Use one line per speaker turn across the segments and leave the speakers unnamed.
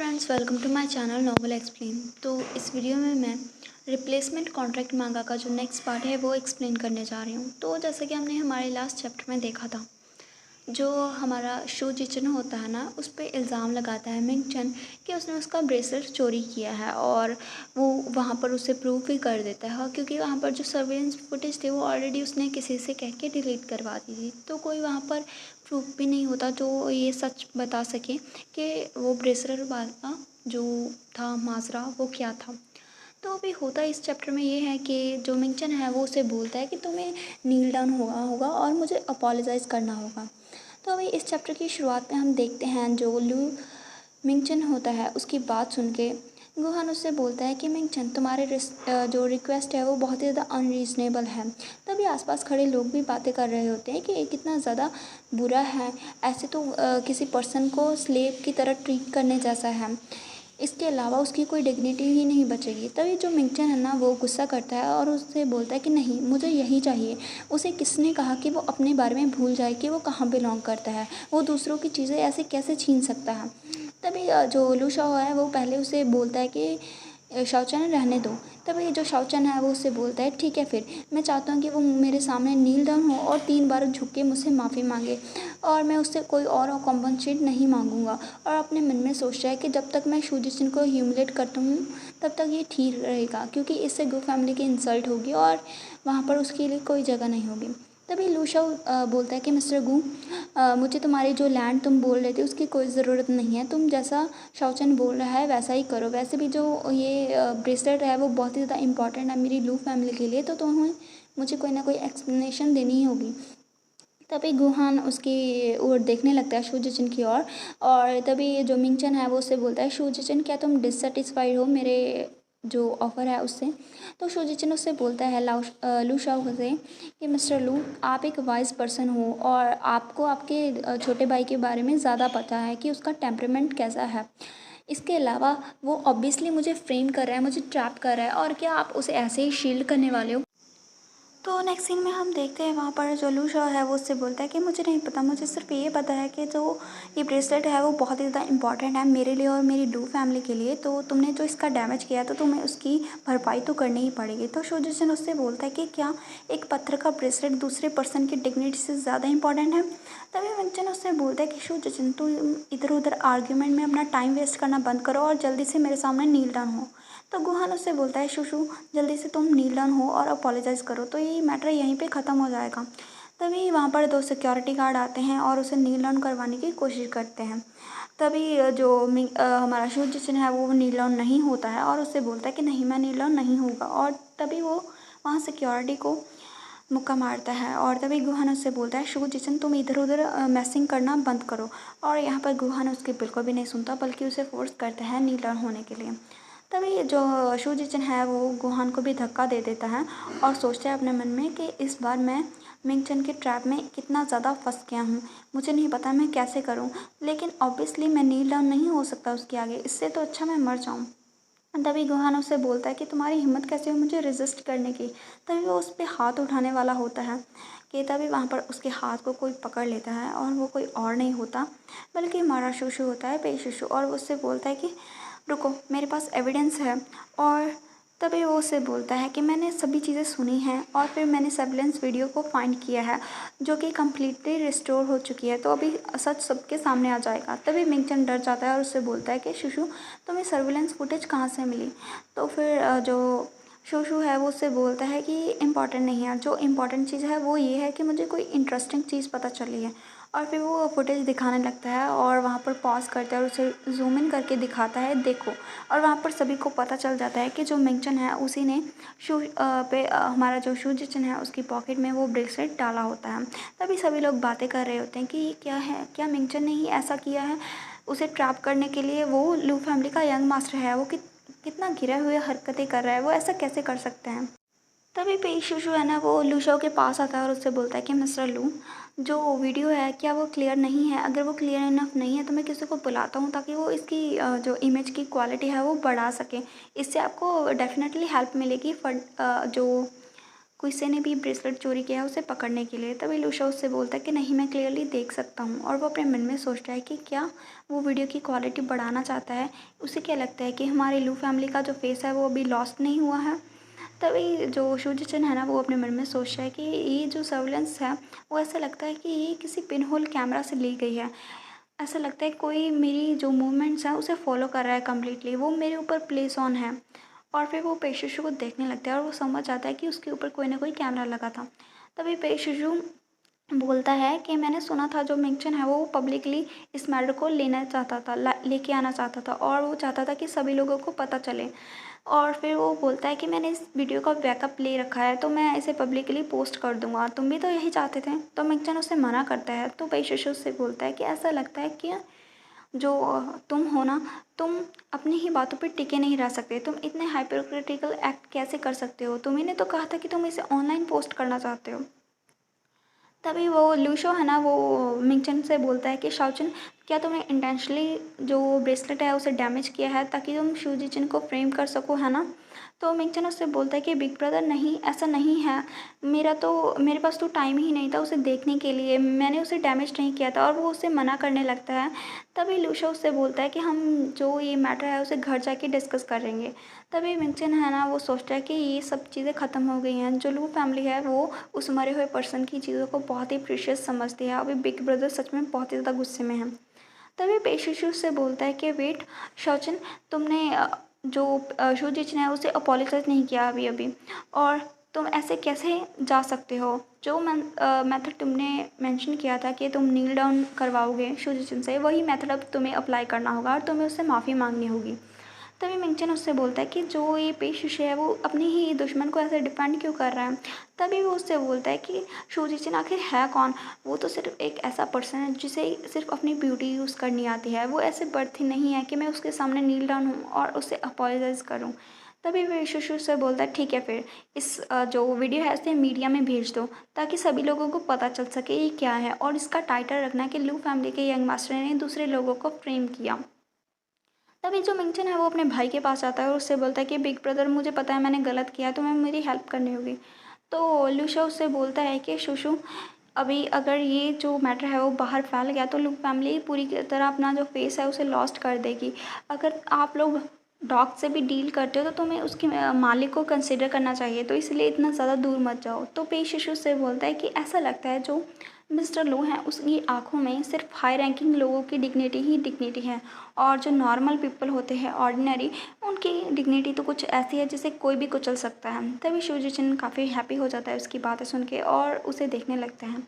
Friends, welcome to my channel novel explain. तो इस video में मैं रिप्लेसमेंट कॉन्ट्रैक्ट मांगा का जो नेक्स्ट पार्ट है वो एक्सप्लेन करने जा रही हूँ। तो जैसे कि हमने हमारे लास्ट चैप्टर में देखा था, जो हमारा शो जिचन होता है ना, उस पर इल्ज़ाम लगाता है मिंग चन कि उसने उसका ब्रेसलेट चोरी किया है, और वो वहाँ पर उसे प्रूव भी कर देता है क्योंकि वहाँ पर जो सर्वेलेंस फुटेज थे वो ऑलरेडी उसने किसी से कह के डिलीट करवा दी थी। तो कोई वहाँ पर प्रूफ भी नहीं होता जो ये सच बता सके कि वो ब्रेसलेट वाला जो था माजरा वो क्या था। तो अभी होता इस चैप्टर में ये है कि जो मिंगचन है वो उसे बोलता है कि तुम्हें नील डाउन हुआ होगा और मुझे अपोलोजाइज़ करना होगा। तो अभी इस चैप्टर की शुरुआत में हम देखते हैं जो लू मिंगचन होता है उसकी बात सुन के गुहान उससे बोलता है कि मिंगचन तुम्हारे जो रिक्वेस्ट है वो बहुत ही ज़्यादा अनरीजनेबल है। तभी आसपास खड़े लोग भी बातें कर रहे होते हैं कि ये कितना ज़्यादा बुरा है, ऐसे तो किसी पर्सन को स्लेव की तरह ट्रीट करने जैसा है, इसके अलावा उसकी कोई डिग्निटी ही नहीं बचेगी। तभी जो मिंगचन है ना वो गुस्सा करता है और उससे बोलता है कि नहीं, मुझे यही चाहिए। उसे किसने कहा कि वो अपने बारे में भूल जाए कि वो कहाँ बिलोंग करता है, वो दूसरों की चीज़ें ऐसे कैसे छीन सकता है। तभी जो लू शाओ है वो पहले उसे बोलता है कि शाओचन रहने दो। तभी जो शाओचन है वो उससे बोलता है ठीक है, फिर मैं चाहता हूँ कि वो मेरे सामने नील डाउन हो और 3 बार झुक के मुझसे माफ़ी मांगे, और मैं उससे कोई और कॉम्पनसेट नहीं मांगूंगा। और अपने मन में सोच रहा है कि जब तक मैं शूजिचिन को ह्यूमिलेट करता हूँ तब तक ये ठीक रहेगा, क्योंकि इससे गो फैमिली की इंसल्ट होगी और वहाँ पर उसके लिए कोई जगह नहीं होगी। तभी लू शाओ बोलता है कि मिस्टर गू, मुझे तुम्हारी जो लैंड तुम बोल रहे थे उसकी कोई ज़रूरत नहीं है। तुम जैसा शाओचन बोल रहा है वैसा ही करो। वैसे भी जो ये ब्रेसलेट है वो बहुत ही ज़्यादा इंपॉर्टेंट है मेरी लू फैमिली के लिए, तो तुम्हें मुझे कोई ना कोई एक्सप्लेनेशन देनी ही होगी। तभी गुहान उसकी ओर देखने लगता है शूजिचिन की ओर, और तभी जो मिंगचन है वो उससे बोलता है शूजिचिन, क्या तुम डिससेटिस्फाइड हो मेरे जो ऑफ़र है उससे। तो शूजिचिन उससे बोलता है लू शाओ से कि मिस्टर लू, आप एक वाइज पर्सन हो और आपको आपके छोटे भाई के बारे में ज़्यादा पता है कि उसका टेम्परामेंट कैसा है। इसके अलावा वो ऑब्वियसली मुझे फ्रेम कर रहा है, मुझे ट्रैप कर रहा है, और क्या आप उसे ऐसे ही शील्ड करने वाले हो। तो नेक्स्ट सीन में हम देखते हैं वहाँ पर जो लू शाओ है वो उससे बोलता है कि मुझे नहीं पता, मुझे सिर्फ ये पता है कि जो ये ब्रेसलेट है वो बहुत ही ज़्यादा इंपॉर्टेंट है मेरे लिए और मेरी लू फैमिली के लिए। तो तुमने जो इसका डैमेज किया तो तुम्हें उसकी भरपाई तो करनी ही पड़ेगी। तो शूजिचिन उससे बोलता है कि क्या एक पत्थर का ब्रेसलेट दूसरे पर्सन की डिग्निटी से ज़्यादा इंपॉर्टेंट है। तभी मिंगचन उससे बोलता है कि शूजिचिन, तुम इधर उधर आर्ग्यूमेंट में अपना टाइम वेस्ट करना बंद करो और जल्दी से मेरे सामने नील डाउन हो। तो गुहान उससे बोलता है शुशु, जल्दी से तुम नील डाउन हो और अपोलोजाइज़ करो, तो ये मैटर यहीं पे ख़त्म हो जाएगा। तभी वहाँ पर 2 सिक्योरिटी गार्ड आते हैं और उसे नील डाउन करवाने की कोशिश करते हैं। तभी जो हमारा शूजिचिन है वो नील डाउन नहीं होता है और उससे बोलता है कि नहीं, मैं नील डाउन नहीं होगा, और तभी वो वहाँ सिक्योरिटी को मुक्का मारता है। और तभी गुहान उससे बोलता है शूजिचिन, तुम इधर उधर मैसिंग करना बंद करो। और यहाँ पर गुहान उसकी बिल्कुल भी नहीं सुनता, बल्कि उसे फोर्स करता है नील डाउन होने के लिए। तभी जो शूजिचिन है वो गुहान को भी धक्का दे देता है और सोचता है अपने मन में कि इस बार मैं मिंगचन के ट्रैप में कितना ज़्यादा फंस गया हूँ, मुझे नहीं पता मैं कैसे करूँ, लेकिन ऑब्वियसली मैं नील डाउन नहीं हो सकता उसके आगे, इससे तो अच्छा मैं मर जाऊँ। तभी गुहान उससे बोलता है कि तुम्हारी हिम्मत कैसे हुई मुझे रेजिस्ट करने की। तभी वो उस पर हाथ उठाने वाला होता है कि तभी वहाँ पर उसके हाथ को कोई पकड़ लेता है, और वो कोई और नहीं होता बल्कि हमारा शुशु होता है, पे शुशु। और वो उससे बोलता है कि रुको, मेरे पास एविडेंस है। और तभी वो उससे बोलता है कि मैंने सभी चीज़ें सुनी हैं और फिर मैंने सर्विलेंस वीडियो को फाइंड किया है जो कि कम्प्लीटली रिस्टोर हो चुकी है, तो अभी सच सबके सामने आ जाएगा। तभी मिंगचन डर जाता है और उससे बोलता है कि शुशु, तुम्हें सर्विलेंस फुटेज कहाँ से मिली। तो फिर जो शुशु है वो उससे बोलता है कि इम्पॉर्टेंट नहीं है, जो इम्पॉर्टेंट चीज़ है वो ये है कि मुझे कोई इंटरेस्टिंग चीज़ पता चली है। और फिर वो फुटेज दिखाने लगता है और वहाँ पर पॉज करता है और उसे जूम इन करके दिखाता है, देखो। और वहाँ पर सभी को पता चल जाता है कि जो मिंगचन है उसी ने हमारा जो शूजिचिन है उसकी पॉकेट में वो ब्रेसलेट डाला होता है। तभी सभी लोग बातें कर रहे होते हैं कि ये क्या है, क्या मिंगचन ने ही ऐसा किया है उसे ट्रैप करने के लिए। वो लू फैमिली का यंग मास्टर है, वो कितना गिरे हुए हरकतें कर रहा है, वो ऐसा कैसे कर सकते हैं। तभी पे शुशु है ना वो लू शाओ के पास आता है और उससे बोलता है कि मिस्टर लू, जो वीडियो है क्या वो क्लियर नहीं है, अगर वो क्लियर इनफ नहीं है तो मैं किसी को बुलाता हूँ ताकि वो इसकी जो इमेज की क्वालिटी है वो बढ़ा सके, इससे आपको डेफिनेटली हेल्प मिलेगी जो किसी ने भी ब्रेसलेट चोरी किया है उसे पकड़ने के लिए। तभी लूशा उससे बोलता है कि नहीं, मैं क्लियरली देख सकता हूँ। और वो अपने मन में सोचता है कि क्या वो वीडियो की क्वालिटी बढ़ाना चाहता है। उसे क्या लगता है कि हमारी लू फैमिली का जो फेस है वो अभी लॉस्ट नहीं हुआ है। तभी जो शूजिचन है ना, वो अपने मन में सोचता है कि ये जो सर्विलेंस है वो ऐसा लगता है कि ये किसी पिन होल कैमरा से ली गई है। ऐसा लगता है कोई मेरी जो मूवमेंट्स हैं उसे फॉलो कर रहा है कम्प्लीटली, वो मेरे ऊपर प्लेस ऑन है। और फिर वो पेशिशु को देखने लगता है और वो समझ आता है कि उसके ऊपर कोई ना कोई कैमरा लगा था। तभी पेशिशु बोलता है कि मैंने सुना था जो मिंगचन है वो पब्लिकली इस मैटर को लेना चाहता था, लेके आना चाहता था, और वो चाहता था कि सभी लोगों को पता चले। और फिर वो बोलता है कि मैंने इस वीडियो का बैकअप ले रखा है, तो मैं इसे पब्लिकली पोस्ट कर दूंगा, तुम भी तो यही चाहते थे। तो मिंगचन उससे मना करता है। तो पेशिशु उससे बोलता है कि ऐसा लगता है कि जो तुम हो ना, तुम अपनी ही बातों पर टिके नहीं रह सकते। तुम इतने हाइपोक्रिटिकल एक्ट कैसे कर सकते हो? तुम्ही ने तो कहा था कि तुम इसे ऑनलाइन पोस्ट करना चाहते हो। तभी वो लूशो है ना, वो मिंगचन से बोलता है कि शाओचन, क्या तुमने इंटेंशनली जो ब्रेसलेट है उसे डैमेज किया है ताकि तुम शूजिचिन को फ्रेम कर सको, है ना? तो मिंगचन उससे बोलता है कि बिग ब्रदर नहीं, ऐसा नहीं है। मेरे पास तो टाइम ही नहीं था उसे देखने के लिए, मैंने उसे डैमेज नहीं किया था। और वो उससे मना करने लगता है। तभी लूशो उससे बोलता है कि हम जो ये मैटर है उसे घर जाके डिस्कस करेंगे। तभी मिंगचन है ना, वो सोचता है कि ये सब चीज़ें ख़त्म हो गई हैं। जो लू फैमिली है वो उस मरे हुए पर्सन की चीज़ों को बहुत ही प्रीशियस समझती है। अभी बिग ब्रदर सच में बहुत ही ज़्यादा गुस्से में है। तभी पेशिशु से बोलता है कि वेट शाओचन, तुमने जो शूजिचिन है उसे अपोलोजाइज नहीं किया अभी अभी, और तुम ऐसे कैसे जा सकते हो? जो मेथड तुमने मेंशन किया था कि तुम नील डाउन करवाओगे शूजिचिन से, वही मेथड अब तुम्हें अप्लाई करना होगा और तुम्हें उससे माफ़ी मांगनी होगी। तभी मिंगचन उससे बोलता है कि जो ये पेशिश है वो अपने ही दुश्मन को ऐसे डिफेंड क्यों कर रहा है। तभी वो उससे बोलता है कि शूजिचिन आखिर है कौन? वो तो सिर्फ एक ऐसा पर्सन है जिसे सिर्फ अपनी ब्यूटी यूज़ करनी आती है। वो ऐसे बर्थी नहीं है कि मैं उसके सामने नील डाउन हूँ और उससे अपोलोजाइज़ करूँ। तभी पेशिशु से बोलता है ठीक है, फिर इस जो वीडियो है इसे मीडिया में भेज दो ताकि सभी लोगों को पता चल सके ये क्या है, और इसका टाइटल रखना कि लू फैमिली के यंग मास्टर ने दूसरे लोगों को फ्रेम किया। तभी जो मिंगचन है वो अपने भाई के पास आता है और उससे बोलता है कि बिग ब्रदर, मुझे पता है मैंने गलत किया, तो मैं मेरी हेल्प करनी होगी। तो लूशा उससे बोलता है कि शुशु, अभी अगर ये जो मैटर है वो बाहर फैल गया तो लू फैमिली पूरी तरह अपना जो फेस है उसे लॉस्ट कर देगी। अगर आप लोग डॉग से भी डील करते हो तो तुम्हें उसके मालिक को कंसिडर करना चाहिए, तो इसलिए इतना ज़्यादा दूर मत जाओ। तो पे शिशु से बोलता है कि ऐसा लगता है जो मिस्टर लो हैं उसकी आंखों में सिर्फ हाई रैंकिंग लोगों की डिग्निटी ही डिग्निटी है, और जो नॉर्मल पीपल होते हैं ऑर्डिनरी, उनकी डिग्निटी तो कुछ ऐसी है जिसे कोई भी कुचल सकता है। तभी शूजिचिन काफ़ी हैप्पी हो जाता है उसकी बातें सुन के और उसे देखने लगता है।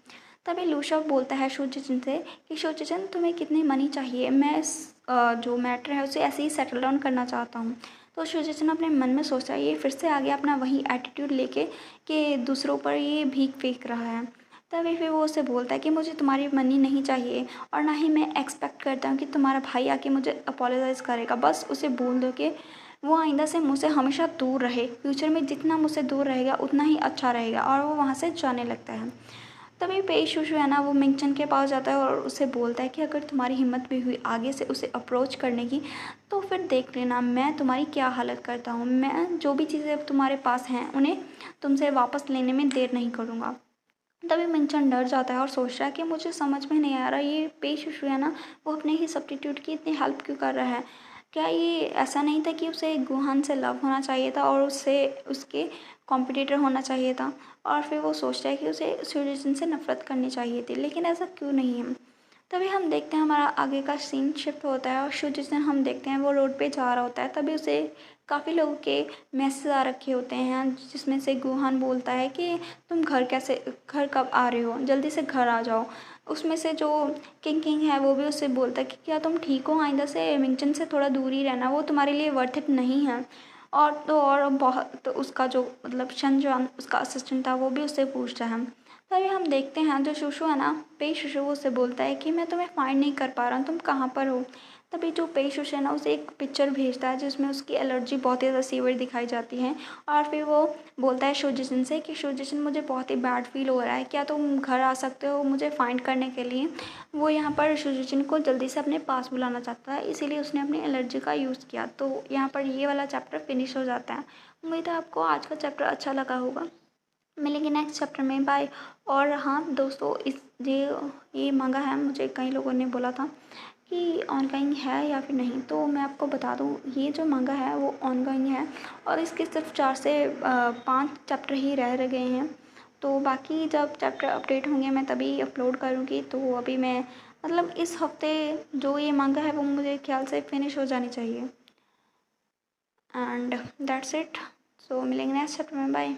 तभी लूशा बोलता है शूजिचिन से कि शूजिचिन, तुम्हें कितनी मनी चाहिए? मैं इस जो मैटर है उसे ऐसे ही सेटल डाउन करना चाहता हूँ। तो शूजिचिन अपने मन में सोचता है ये फिर से आ गया अपना वही एटीट्यूड लेके कि दूसरों पर ये भीख फेंक रहा है। तभी फिर वो उसे बोलता है कि मुझे तुम्हारी मनी नहीं चाहिए, और ना ही मैं एक्सपेक्ट करता हूँ कि तुम्हारा भाई आके मुझे अपोलोजाइज़ करेगा। बस उसे बोल दो कि वो आइंदा से मुझसे हमेशा दूर रहे, फ्यूचर में जितना मुझसे दूर रहेगा उतना ही अच्छा रहेगा। और वो वहाँ से जाने लगता है। तभी पेशुशु है ना, वो मिंगचन के पास जाता है और उसे बोलता है कि अगर तुम्हारी हिम्मत भी हुई आगे से उसे अप्रोच करने की, तो फिर देख लेना मैं तुम्हारी क्या हालत करता हूँ। मैं जो भी चीज़ें तुम्हारे पास हैं उन्हें तुमसे वापस लेने में देर नहीं करूँगा। तभी मिंगचन डर जाता है और सोचता है कि मुझे समझ में नहीं आ रहा ये पेशिशु है ना, वो अपने ही सब्स्टिट्यूट की इतनी हेल्प क्यों कर रहा है। क्या ये ऐसा नहीं था कि उसे गुहान से लव होना चाहिए था और उससे उसके कॉम्पिटिटर होना चाहिए था? और फिर वो सोचता है कि उसे सूर्यजन से नफरत करनी चाहिए थी, लेकिन ऐसा क्यों नहीं है। तभी हम देखते हैं हमारा आगे का सीन शिफ्ट होता है और सूर्यजन हम देखते हैं वो रोड पे जा रहा होता है। तभी उसे काफ़ी लोगों के मैसेज आ रखे होते हैं जिसमें से गुहान बोलता है कि तुम घर कब आ रहे हो, जल्दी से घर आ जाओ। उसमें से जो किंग किंग है वो भी उससे बोलता है कि क्या तुम ठीक हो? आइंदा से मिंगचन से थोड़ा दूर ही रहना, वो तुम्हारे लिए वर्थ इट नहीं है। और बहुत तो उसका जो मतलब शनजान उसका असिस्टेंट था वो भी उससे पूछता है। तभी हम देखते हैं जो शुशु है ना, पे शुशु, वो उससे बोलता है कि मैं तुम्हें फाइंड नहीं कर पा रहा हूँ, तुम कहाँ पर हो? तभी जो पे शुशु है ना उसे एक पिक्चर भेजता है जिसमें उसकी एलर्जी बहुत ही ज़्यादा सीवियर दिखाई जाती है। और फिर वो बोलता है शूजिचिन से कि शूजिचिन, मुझे बहुत ही बैड फील हो रहा है, क्या तुम घर आ सकते हो मुझे फाइंड करने के लिए? वो यहाँ पर शूजिचिन को जल्दी से अपने पास बुलाना चाहता है, इसीलिए उसने अपनी एलर्जी का यूज़ किया। तो यहाँ पर ये वाला चैप्टर फिनिश हो जाता है। उम्मीद है आपको आज का चैप्टर अच्छा लगा होगा। मिलेंगे नेक्स्ट चैप्टर में, बाय। और हाँ दोस्तों, इस ये मांगा है, मुझे कई लोगों ने बोला था कि ऑनगोइंग है या फिर नहीं, तो मैं आपको बता दूँ ये जो मांगा है वो ऑनगोइंग है और इसके सिर्फ 4 से 5 चैप्टर ही रह गए हैं। तो बाकी जब चैप्टर अपडेट होंगे मैं तभी अपलोड करूँगी। तो अभी मैं मतलब इस हफ्ते जो ये मांगा है वो मुझे ख्याल से फिनिश हो जानी चाहिए। And that's it. सो मिलेंगे नेक्स्ट चैप्टर में, बाय।